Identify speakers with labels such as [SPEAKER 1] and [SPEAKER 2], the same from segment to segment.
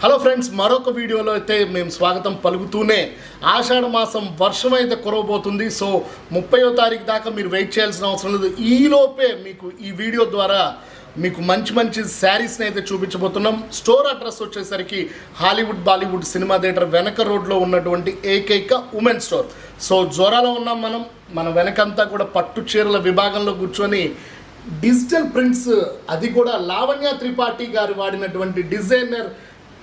[SPEAKER 1] Hello friends, మరొక వీడియోలో అయితే మేము స్వాగతం పలుకుతూనే ఆషాఢ మాసం వర్షం అయితే కురవబోతుంది. సో 30వ తారీఖు దాకా మీరు వెయిట్ చేయాల్సిన అవసరం లేదు. ఈలోపే మీకు ఈ వీడియో ద్వారా మీకు మంచి మంచి శారీస్ని అయితే చూపించబోతున్నాం. స్టోర్ అడ్రస్ వచ్చేసరికి హాలీవుడ్ బాలీవుడ్ సినిమా థియేటర్ వెనక రోడ్లో ఉన్నటువంటి ఏకైక ఉమెన్ స్టోర్. సో జోరాలో ఉన్నాం మనం. మన వెనకంతా కూడా పట్టు చీరల విభాగంలో కూర్చొని డిజిటల్ ప్రింట్స్, అది కూడా లావణ్య త్రిపాఠి గారు వాడినటువంటి డిజైనర్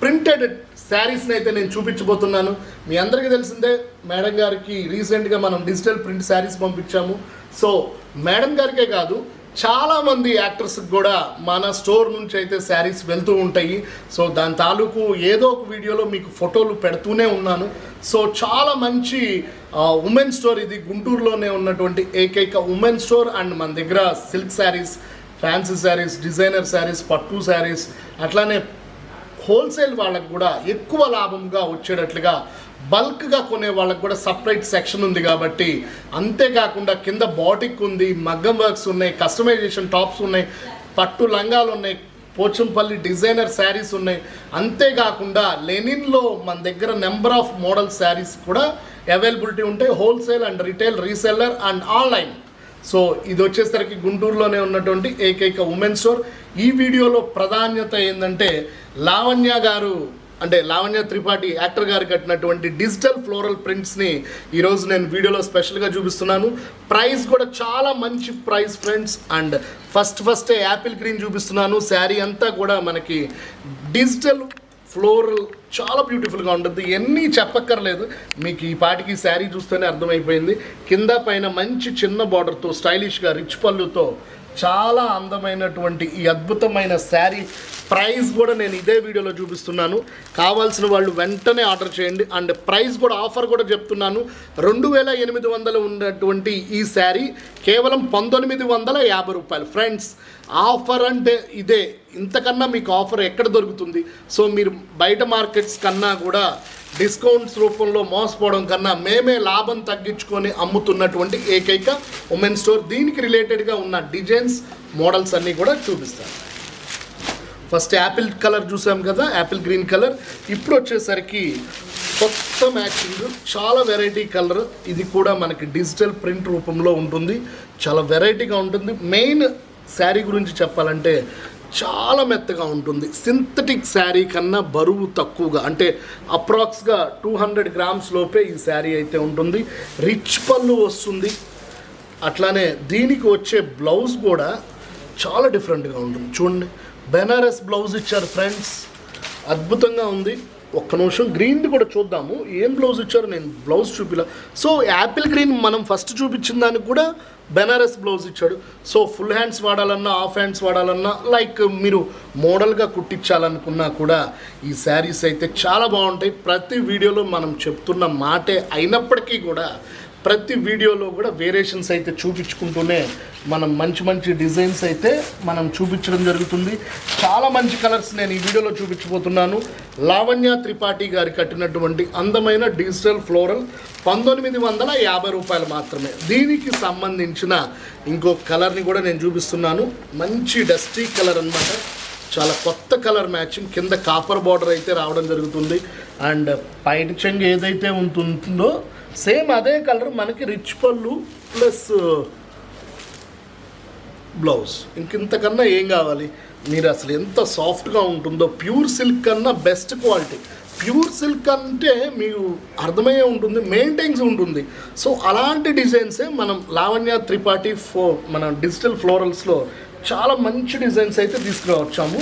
[SPEAKER 1] ప్రింటెడ్ శారీస్ని అయితే నేను చూపించబోతున్నాను. మీ అందరికీ తెలిసిందే, మేడం గారికి రీసెంట్గా మనం డిజిటల్ ప్రింట్ శారీస్ పంపించాము. సో మేడం గారికే కాదు, చాలామంది యాక్టర్స్కి కూడా మన స్టోర్ నుంచి అయితే శారీస్ వెళ్తూ ఉంటాయి. సో దాని తాలూకు ఏదో ఒక వీడియోలో మీకు ఫోటోలు పెడుతూనే ఉన్నాను. సో చాలా మంచి ఉమెన్ స్టోర్ ఇది. గుంటూరులోనే ఉన్నటువంటి ఏకైక ఉమెన్ స్టోర్. అండ్ మన దగ్గర silk saris, fancy saris, designer saris, పట్టు శారీస్, అట్లానే హోల్సేల్ వాళ్ళకు కూడా ఎక్కువ లాభంగా వచ్చేటట్లుగా బల్క్గా కొనే వాళ్ళకు కూడా సపరేట్ సెక్షన్ ఉంది. కాబట్టి అంతేకాకుండా కింద బాటిక్ ఉంది, మగ్గం వర్క్స్ ఉన్నాయి, కస్టమైజేషన్ టాప్స్ ఉన్నాయి, పట్టు లంగాలు ఉన్నాయి, పోచంపల్లి డిజైనర్ శారీస్ ఉన్నాయి. అంతేకాకుండా లెనిన్లో మన దగ్గర నెంబర్ ఆఫ్ మోడల్ శారీస్ కూడా అవైలబిలిటీ ఉంటాయి. Wholesale and retail, reseller and online. So ఇది వచ్చేసరికి గుంటూరులోనే ఉన్నటువంటి ఏకైక ఉమెన్ స్టోర్. ఈ వీడియోలో ప్రాధాన్యత ఏంటంటే లావణ్య గారు, అంటే లావణ్య త్రిపాఠి యాక్టర్ గారు కట్టినటువంటి డిజిటల్ ఫ్లోరల్ ప్రింట్స్ని ఈరోజు నేను వీడియోలో స్పెషల్గా చూపిస్తున్నాను. ప్రైస్ కూడా చాలా మంచి ప్రైస్ ఫ్రెండ్స్. అండ్ ఫస్టే యాపిల్ గ్రీన్ చూపిస్తున్నాను. శారీ అంతా కూడా మనకి డిజిటల్ ఫ్లోరల్ చాలా బ్యూటిఫుల్గా ఉంటుంది. ఎన్ని చెప్పక్కర్లేదు, మీకు ఈ పాటికి శారీ చూస్తేనే అర్థమైపోయింది. కింద పైన మంచి చిన్న బార్డర్తో స్టైలిష్గా రిచ్ పళ్ళుతో చాలా అందమైనటువంటి ఈ అద్భుతమైన శారీ ప్రైస్ కూడా నేను ఇదే వీడియోలో చూపిస్తున్నాను. కావాల్సిన వాళ్ళు వెంటనే ఆర్డర్ చేయండి. అండ్ ప్రైస్ కూడా ఆఫర్ కూడా చెప్తున్నాను. 2800 ఉన్నటువంటి ఈ శారీ కేవలం 1950 రూపాయలు. ఫ్రెండ్స్, ఆఫర్ అంటే ఇదే. ఇంతకన్నా మీకు ఆఫర్ ఎక్కడ దొరుకుతుంది? సో మీరు బయట మార్కెట్స్ కన్నా కూడా డిస్కౌంట్స్ రూపంలో మోసపోవడం కన్నా మేమే లాభం తగ్గించుకొని అమ్ముతున్నటువంటి ఏకైక ఉమెన్ స్టోర్. దీనికి రిలేటెడ్గా ఉన్న డిజైన్స్, మోడల్స్ అన్నీ కూడా చూపిస్తాను. ఫస్ట్ యాపిల్ కలర్ చూసాం కదా, యాపిల్ గ్రీన్ కలర్. ఇప్పుడు వచ్చేసరికి కొత్త మ్యాచింగ్, చాలా వెరైటీ కలర్. ఇది కూడా మనకి డిజిటల్ ప్రింట్ రూపంలో ఉంటుంది. చాలా వెరైటీగా ఉంటుంది. మెయిన్ శారీ గురించి చెప్పాలంటే చాలా మెత్తగా ఉంటుంది. సింథటిక్ శారీ కన్నా బరువు తక్కువగా, అంటే అప్రాక్స్గా 200 గ్రామ్స్ లోపే ఈ శారీ అయితే ఉంటుంది. రిచ్ పళ్ళు వస్తుంది. అట్లానే దీనికి వచ్చే బ్లౌజ్ కూడా చాలా డిఫరెంట్గా ఉంటుంది. చూడండి, బెనారస్ బ్లౌజ్ ఇచ్చారు ఫ్రెండ్స్, అద్భుతంగా ఉంది. ఒక్క నిమిషం గ్రీన్ది కూడా చూద్దాము. ఏం బ్లౌజ్ ఇచ్చారు, నేను బ్లౌజ్ చూపిలా. సో యాపిల్ గ్రీన్ మనం ఫస్ట్ చూపించిన దానికి కూడా బెనారస్ బ్లౌజ్ ఇచ్చాడు. సో ఫుల్ హ్యాండ్స్ వాడాలన్నా, హాఫ్ హ్యాండ్స్ వాడాలన్నా, లైక్ మీరు మోడల్గా కుట్టించాలనుకున్నా కూడా ఈ శారీస్ అయితే చాలా బాగుంటాయి. ప్రతి వీడియోలో మనం చెప్తున్న మాటే అయినప్పటికీ కూడా ప్రతి వీడియోలో కూడా వేరియేషన్స్ అయితే చూపించుకుంటూనే మనం మంచి మంచి డిజైన్స్ అయితే మనం చూపించడం జరుగుతుంది. చాలా మంచి కలర్స్ నేను ఈ వీడియోలో చూపించబోతున్నాను. లావణ్య త్రిపాఠి గారి కట్టినటువంటి అందమైన డిజిటల్ ఫ్లోరల్ 1950 రూపాయలు మాత్రమే. దీనికి సంబంధించిన ఇంకో కలర్ని కూడా నేను చూపిస్తున్నాను. మంచి డస్టీ కలర్ అన్నమాట. చాలా కొత్త కలర్ మ్యాచింగ్. కింద కాపర్ బార్డర్ అయితే రావడం జరుగుతుంది. అండ్ పైన చెంగు ఏదైతే ఉంటుందో సేమ్ అదే కలర్ మనకి రిచ్ పళ్ళు ప్లస్ బ్లౌజ్. ఇంతకన్నా ఏం కావాలి? మీరు అసలు ఎంత సాఫ్ట్గా ఉంటుందో, ప్యూర్ సిల్క్ కన్నా బెస్ట్ క్వాలిటీ. ప్యూర్ సిల్క్ అంటే మీకు అర్థమయ్యే ఉంటుంది, మెయింటైన్స్ ఉంటుంది. సో అలాంటి డిజైన్సే మనం లావణ్య త్రిపాఠి మన డిజిటల్ ఫ్లోరల్స్లో చాలా మంచి డిజైన్స్ అయితే తీసుకురావచ్చాము.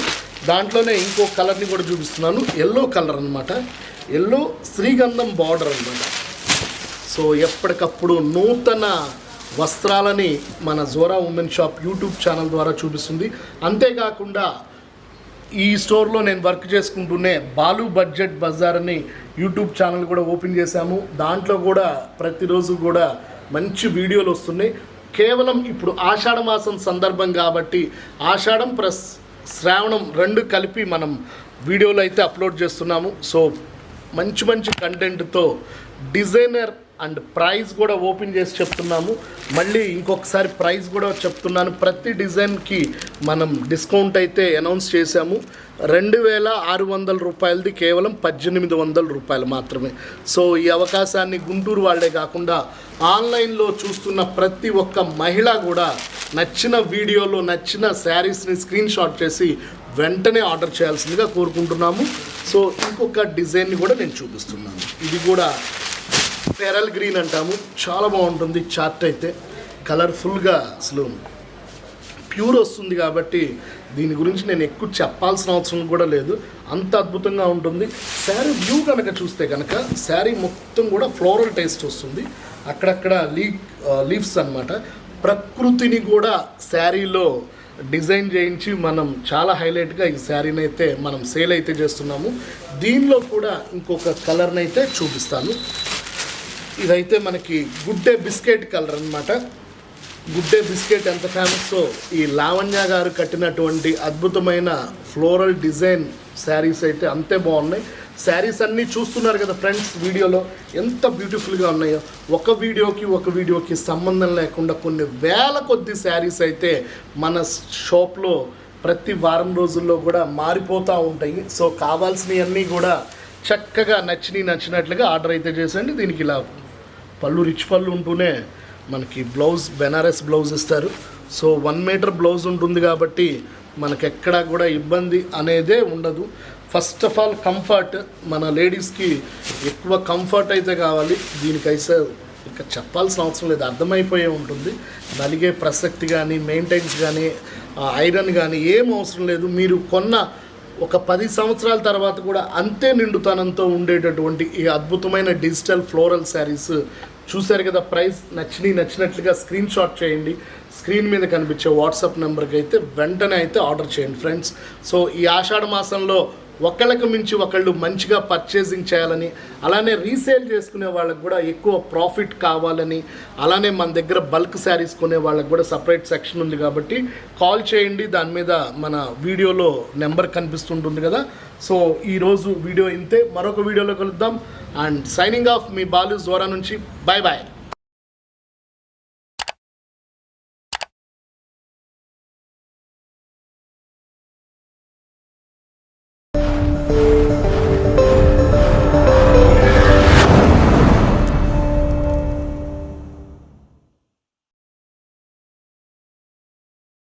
[SPEAKER 1] దాంట్లోనే ఇంకో కలర్ని కూడా చూపిస్తున్నాను. ఎల్లో కలర్ అనమాట. ఎల్లో శ్రీగంధం బార్డర్ అనమాట. సో ఎప్పటికప్పుడు నూతన వస్త్రాలని మన Zora women shop YouTube channel ద్వారా చూపిస్తుంది. అంతేకాకుండా ఈ స్టోర్లో నేను వర్క్ చేసుకుంటూనే బాలు బడ్జెట్ బజార్ అని యూట్యూబ్ ఛానల్ కూడా ఓపెన్ చేశాము. దాంట్లో కూడా ప్రతిరోజు కూడా మంచి వీడియోలు వస్తున్నాయి. కేవలం ఇప్పుడు ఆషాఢ మాసం సందర్భం కాబట్టి ఆషాఢం ప్లస్ శ్రావణం 2 కలిపి మనం వీడియోలు అయితే అప్లోడ్ చేస్తున్నాము. సో మంచి మంచి కంటెంట్తో డిజైనర్ అండ్ ప్రైస్ కూడా ఓపెన్ చేసి చెప్తున్నాము. మళ్ళీ ఇంకొకసారి ప్రైస్ కూడా చెప్తున్నాను. ప్రతి డిజైన్కి మనం డిస్కౌంట్ అయితే అనౌన్స్ చేశాము. రూపాయలది కేవలం 1800 రూపాయలు మాత్రమే. సో ఈ అవకాశాన్ని గుంటూరు వాళ్ళే కాకుండా ఆన్లైన్లో చూస్తున్న ప్రతి ఒక్క మహిళ కూడా నచ్చిన వీడియోలో నచ్చిన శారీస్ని స్క్రీన్ షాట్ చేసి వెంటనే ఆర్డర్ చేయాల్సిందిగా కోరుకుంటున్నాము. సో ఇంకొక డిజైన్ని కూడా నేను చూపిస్తున్నాను. ఇది కూడా పెరల్ గ్రీన్ అంటాము, చాలా బాగుంటుంది. చార్ట్ అయితే కలర్ఫుల్గా అసలు ప్యూర్ వస్తుంది కాబట్టి దీని గురించి నేను ఎక్కువ చెప్పాల్సిన అవసరం కూడా లేదు, అంత అద్భుతంగా ఉంటుంది. శారీ వ్యూ కనుక చూస్తే కనుక శారీ మొత్తం కూడా ఫ్లోరల్ టేస్ట్ వస్తుంది. అక్కడక్కడ లీవ్స్ అన్నమాట. ప్రకృతిని కూడా శారీలో డిజైన్ చేయించి మనం చాలా హైలైట్గా ఈ శారీని అయితే మనం సేల్ అయితే చేస్తున్నాము. దీనిలో కూడా ఇంకొక కలర్ని అయితే చూపిస్తాను. ఇదైతే మనకి గుడ్ డే బిస్కెట్ కలర్ అన్నమాట. గుడ్ డే బిస్కెట్ ఎంత ఫేమస్సో ఈ లావణ్య గారు కట్టినటువంటి అద్భుతమైన ఫ్లోరల్ డిజైన్ శారీస్ అయితే అంతే బాగున్నాయి. శారీస్ అన్నీ చూస్తున్నారు కదా ఫ్రెండ్స్, వీడియోలో ఎంత బ్యూటిఫుల్గా ఉన్నాయో. ఒక వీడియోకి సంబంధం లేకుండా కొన్ని వేల కొద్ది శారీస్ అయితే మన షాప్లో ప్రతి వారం రోజుల్లో కూడా మారిపోతూ ఉంటాయి. సో కావాల్సినవన్నీ కూడా చక్కగా నచ్చినట్లుగా ఆర్డర్ అయితే చేసండి. దీనికి ఇలా పళ్ళు రిచ్ పళ్ళు ఉంటూనే మనకి బ్లౌజ్ బెనారస్ బ్లౌజ్ ఇస్తారు. సో 1 మీటర్ బ్లౌజ్ ఉంటుంది కాబట్టి మనకెక్కడా కూడా ఇబ్బంది అనేదే ఉండదు. ఫస్ట్ ఆఫ్ ఆల్ కంఫర్ట్, మన లేడీస్కి ఎక్కువ కంఫర్ట్ అయితే కావాలి. దీనికైతే ఇంకా చెప్పాల్సిన అవసరం లేదు, అర్థమైపోయే ఉంటుంది. నలిగే ప్రసక్తి కానీ మెయింటైన్స్ కానీ ఐరన్ కానీ ఏం అవసరం లేదు. మీరు కొన్న ఒక 10 సంవత్సరాల తర్వాత కూడా అంతే నిండుతనంతో ఉండేటటువంటి ఈ అద్భుతమైన డిజిటల్ ఫ్లోరల్ శారీస్ చూశారు కదా. ప్రైస్ నచ్చినట్లుగా స్క్రీన్ షాట్ చేయండి. స్క్రీన్ మీద కనిపించే వాట్సాప్ నెంబర్కి అయితే వెంటనే అయితే ఆర్డర్ చేయండి ఫ్రెండ్స్. సో ఈ ఆషాఢ మాసంలో ఒకళ్ళకి మించి ఒకళ్ళు మంచిగా పర్చేసింగ్ చేయాలని, అలానే రీసేల్ చేసుకునే వాళ్ళకి కూడా ఎక్కువ ప్రాఫిట్ కావాలని, అలానే మన దగ్గర బల్క్ శారీస్ కొనే వాళ్ళకి కూడా సపరేట్ సెక్షన్ ఉంది కాబట్టి కాల్ చేయండి. దాని మీద మన వీడియోలో నెంబర్ కనిపిస్తుంటుంది కదా. సో ఈరోజు వీడియో ఇంతే, మరొక వీడియోలో కలుద్దాం. అండ్ సైనింగ్ ఆఫ్ మీ బాలు జోరా నుంచి. Bye bye.